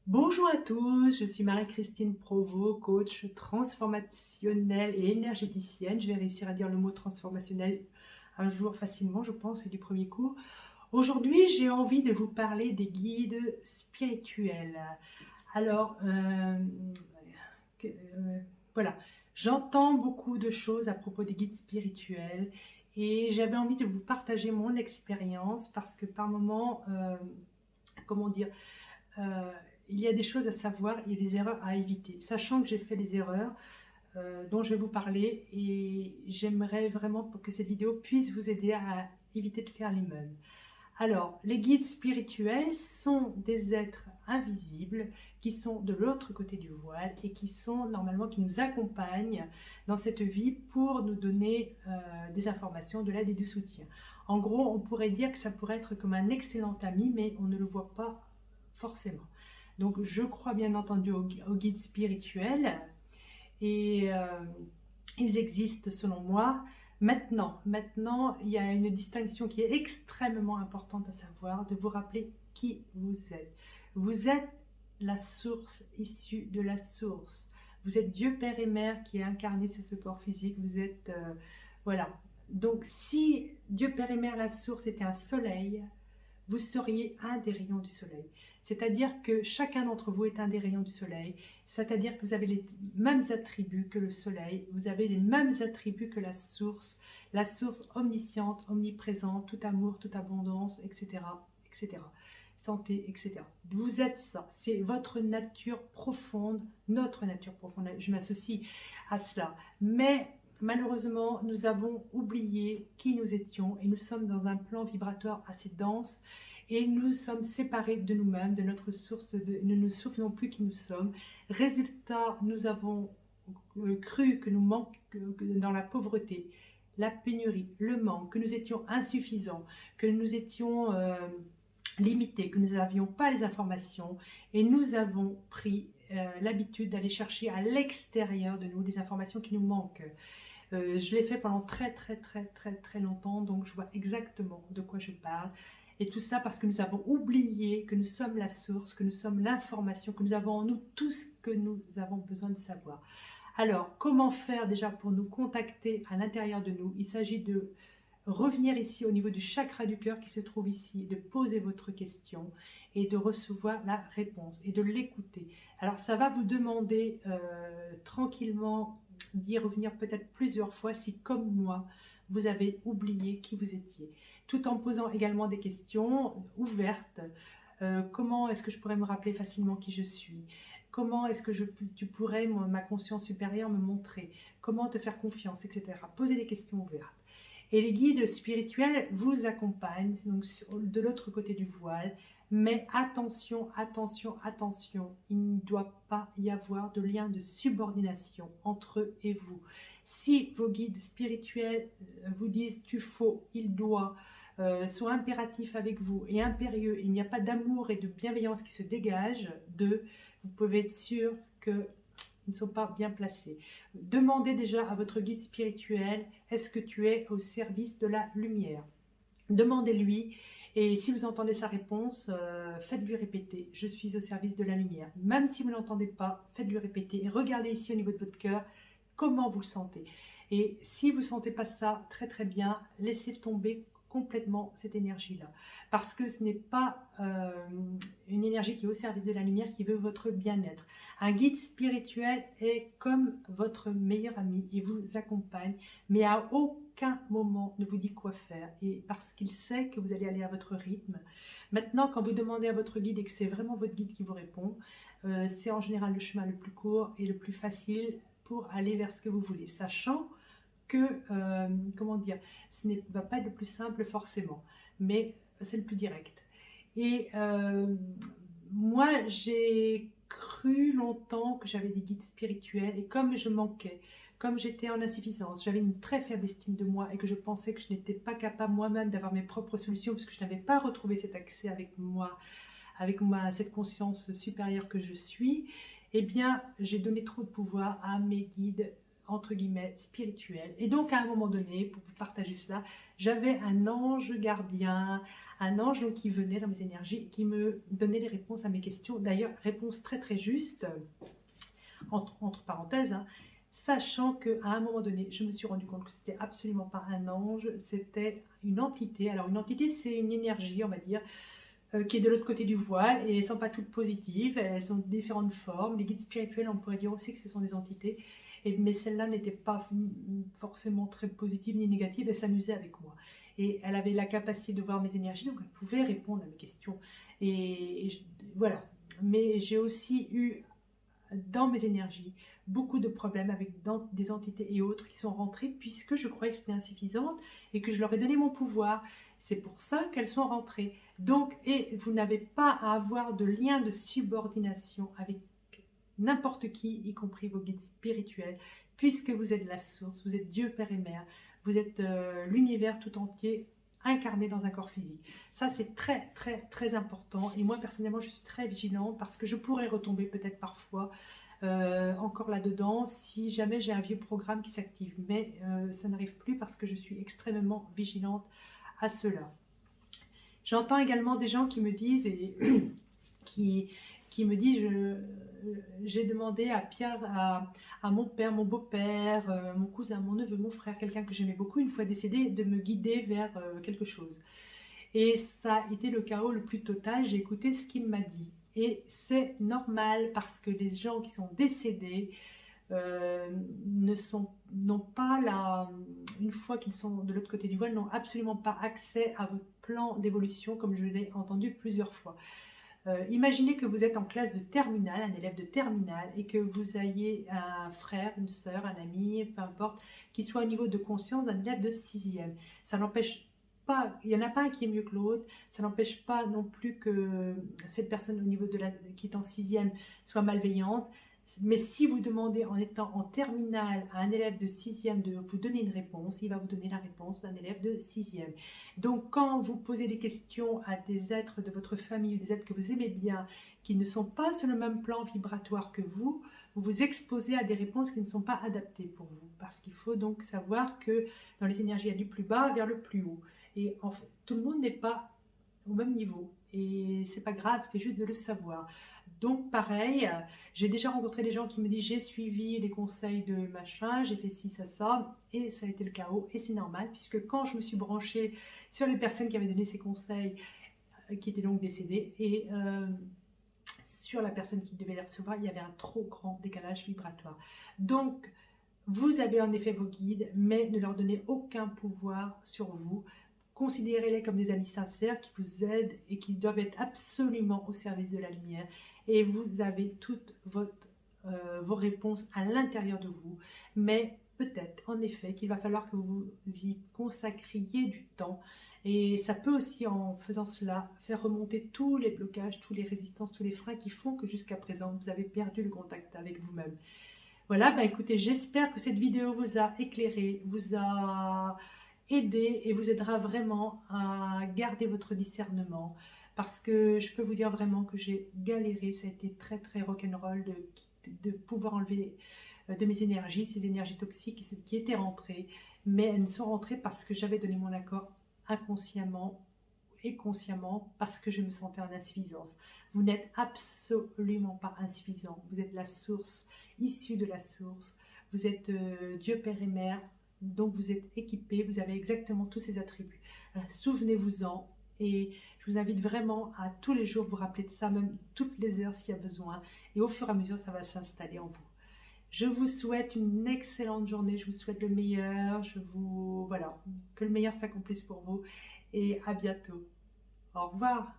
Bonjour à tous, je suis Marie-Christine Provost, coach transformationnelle et énergéticienne. Je vais réussir à dire le mot transformationnel un jour facilement, je pense, et du premier coup. Aujourd'hui, j'ai envie de vous parler des guides spirituels. Alors, que- euh, voilà, j'entends beaucoup de choses à propos des guides spirituels et j'avais envie de vous partager mon expérience parce que par moments, comment dire, euh, il y a des choses à savoir et des erreurs à éviter. Sachant que j'ai fait des erreurs dont je vais vous parler et j'aimerais vraiment pour que cette vidéo puisse vous aider à éviter de faire les mêmes. Alors, les guides spirituels sont des êtres invisibles qui sont de l'autre côté du voile et qui sont normalement qui nous accompagnent dans cette vie pour nous donner des informations, de l'aide et du soutien. En gros, on pourrait dire que ça pourrait être comme un excellent ami, mais on ne le voit pas forcément. Donc, je crois bien entendu aux guides spirituels et ils existent selon moi. Maintenant, il y a une distinction qui est extrêmement importante à savoir, de vous rappeler qui vous êtes. Vous êtes la source issue de la source. Vous êtes Dieu Père et Mère qui est incarné sur ce corps physique. Vous êtes, voilà. Donc, si Dieu Père et Mère, la source, était un soleil, vous seriez un des rayons du soleil. C'est-à-dire que chacun d'entre vous est un des rayons du soleil, c'est-à-dire que vous avez les mêmes attributs que le soleil, vous avez les mêmes attributs que la source omnisciente, omniprésente, tout amour, toute abondance, etc., etc., santé, etc. Vous êtes ça, c'est votre nature profonde, notre nature profonde, je m'associe à cela. Mais malheureusement, nous avons oublié qui nous étions et nous sommes dans un plan vibratoire assez dense et nous sommes séparés de nous-mêmes, de notre source, nous ne nous souvenons plus qui nous sommes. Résultat, nous avons cru que nous manquions dans la pauvreté, la pénurie, le manque, que nous étions insuffisants, que nous étions limités, que nous n'avions pas les informations et nous avons pris l'habitude d'aller chercher à l'extérieur de nous les informations qui nous manquent. Je l'ai fait pendant très longtemps, donc je vois exactement de quoi je parle. Et tout ça parce que nous avons oublié que nous sommes la source, que nous sommes l'information, que nous avons en nous tout ce que nous avons besoin de savoir. Alors, comment faire déjà pour nous contacter à l'intérieur de nous? Il s'agit de revenir ici au niveau du chakra du cœur qui se trouve ici, de poser votre question et de recevoir la réponse et de l'écouter. Alors ça va vous demander tranquillement d'y revenir peut-être plusieurs fois si comme moi vous avez oublié qui vous étiez, tout en posant également des questions ouvertes. Comment est-ce que je pourrais me rappeler facilement qui je suis? Comment est-ce que tu pourrais, ma conscience supérieure, me montrer? Comment te faire confiance, etc. Posez des questions ouvertes. Et les guides spirituels vous accompagnent donc de l'autre côté du voile. Mais attention, attention, attention, il ne doit pas y avoir de lien de subordination entre eux et vous. Si vos guides spirituels vous disent tu faut, il doit, sont impératifs avec vous et impérieux, il n'y a pas d'amour et de bienveillance qui se dégagent d'eux, vous pouvez être sûr que ils ne sont pas bien placés. Demandez déjà à votre guide spirituel, est-ce que tu es au service de la lumière? Demandez-lui et si vous entendez sa réponse, faites-lui répéter, je suis au service de la lumière. Même si vous ne l'entendez pas, faites-lui répéter et regardez ici au niveau de votre cœur comment vous le sentez. Et si vous ne sentez pas ça très bien, laissez tomber complètement cette énergie-là. Parce que ce n'est pas une énergie qui est au service de la lumière qui veut votre bien-être. Un guide spirituel est comme votre meilleur ami, il vous accompagne, mais à aucun moment ne vous dit quoi faire, et parce qu'il sait que vous allez aller à votre rythme. Maintenant, quand vous demandez à votre guide et que c'est vraiment votre guide qui vous répond, c'est en général le chemin le plus court et le plus facile pour aller vers ce que vous voulez, sachant que, comment dire, ce ne va pas être le plus simple forcément, mais c'est le plus direct. Et moi, j'ai cru longtemps que j'avais des guides spirituels et comme je manquais, comme j'étais en insuffisance, j'avais une très faible estime de moi et que je pensais que je n'étais pas capable moi-même d'avoir mes propres solutions parce que je n'avais pas retrouvé cet accès avec moi, cette conscience supérieure que je suis, eh bien, j'ai donné trop de pouvoir à mes guides entre guillemets spirituel. Et donc à un moment donné, pour vous partager cela, j'avais un ange gardien, un ange donc, qui venait dans mes énergies, qui me donnait les réponses à mes questions. D'ailleurs, réponse très très juste, entre parenthèses, hein, sachant qu'à un moment donné, je me suis rendu compte que c'était absolument pas un ange, c'était une entité. Alors une entité, c'est une énergie, on va dire, qui est de l'autre côté du voile, et elles ne sont pas toutes positives, elles ont différentes formes. Les guides spirituels, on pourrait dire aussi que ce sont des entités, mais celle-là n'était pas forcément très positive ni négative, elle s'amusait avec moi. Et elle avait la capacité de voir mes énergies, donc elle pouvait répondre à mes questions. Voilà. Mais j'ai aussi eu dans mes énergies beaucoup de problèmes avec des entités et autres qui sont rentrées puisque je croyais que j'étais insuffisante et que je leur ai donné mon pouvoir. C'est pour ça qu'elles sont rentrées. Donc, et vous n'avez pas à avoir de lien de subordination avec n'importe qui, y compris vos guides spirituels, puisque vous êtes la source, vous êtes Dieu, Père et Mère, vous êtes l'univers tout entier incarné dans un corps physique. Ça, c'est très, très, très important. Et moi, personnellement, je suis très vigilante parce que je pourrais retomber peut-être parfois encore là-dedans si jamais j'ai un vieux programme qui s'active. Mais ça n'arrive plus parce que je suis extrêmement vigilante à cela. J'entends également des gens qui me disent, et qui me disent, j'ai demandé à Pierre, à mon père, mon beau-père, mon cousin, mon neveu, mon frère, quelqu'un que j'aimais beaucoup, une fois décédé, de me guider vers quelque chose. Et ça a été le chaos le plus total, j'ai écouté ce qu'il m'a dit. Et c'est normal parce que les gens qui sont décédés n'ont pas une fois qu'ils sont de l'autre côté du voile, n'ont absolument pas accès à votre plan d'évolution, comme je l'ai entendu plusieurs fois. Imaginez que vous êtes en classe de terminale, un élève de terminale, et que vous ayez un frère, une sœur, un ami, peu importe, qui soit au niveau de conscience d'un élève de 6e. Ça n'empêche pas, il n'y en a pas un qui est mieux que l'autre, ça n'empêche pas non plus que cette personne au niveau qui est en 6e soit malveillante. Mais si vous demandez en étant en terminale à un élève de 6e de vous donner une réponse, il va vous donner la réponse d'un élève de 6e. Donc quand vous posez des questions à des êtres de votre famille ou des êtres que vous aimez bien, qui ne sont pas sur le même plan vibratoire que vous vous exposez à des réponses qui ne sont pas adaptées pour vous. Parce qu'il faut donc savoir que dans les énergies, il y a du plus bas vers le plus haut. Et en fait, tout le monde n'est pas au même niveau. Et c'est pas grave, c'est juste de le savoir. Donc pareil, j'ai déjà rencontré des gens qui me disent j'ai suivi les conseils de machin, j'ai fait ci, ça, et ça a été le chaos. Et c'est normal, puisque quand je me suis branchée sur les personnes qui avaient donné ces conseils, qui étaient donc décédées, et sur la personne qui devait les recevoir, il y avait un trop grand décalage vibratoire. Donc, vous avez en effet vos guides, mais ne leur donnez aucun pouvoir sur vous. Considérez-les comme des amis sincères qui vous aident et qui doivent être absolument au service de la lumière. Et vous avez toutes vos réponses à l'intérieur de vous. Mais peut-être, en effet, qu'il va falloir que vous y consacriez du temps. Et ça peut aussi, en faisant cela, faire remonter tous les blocages, toutes les résistances, tous les freins qui font que jusqu'à présent, vous avez perdu le contact avec vous-même. Voilà, bah écoutez, j'espère que cette vidéo vous a éclairé, vous a aidé et vous aidera vraiment à garder votre discernement. Parce que je peux vous dire vraiment que j'ai galéré, ça a été très très rock'n'roll de pouvoir enlever de mes énergies, ces énergies toxiques qui étaient rentrées. Mais elles ne sont rentrées parce que j'avais donné mon accord inconsciemment et consciemment parce que je me sentais en insuffisance. Vous n'êtes absolument pas insuffisant. Vous êtes la source, issue de la source. Vous êtes Dieu, Père et Mère. Donc vous êtes équipé, vous avez exactement tous ces attributs. Souvenez-vous-en et je vous invite vraiment à tous les jours vous rappeler de ça, même toutes les heures s'il y a besoin. Et au fur et à mesure, ça va s'installer en vous. Je vous souhaite une excellente journée, je vous souhaite le meilleur, voilà, que le meilleur s'accomplisse pour vous et à bientôt. Au revoir.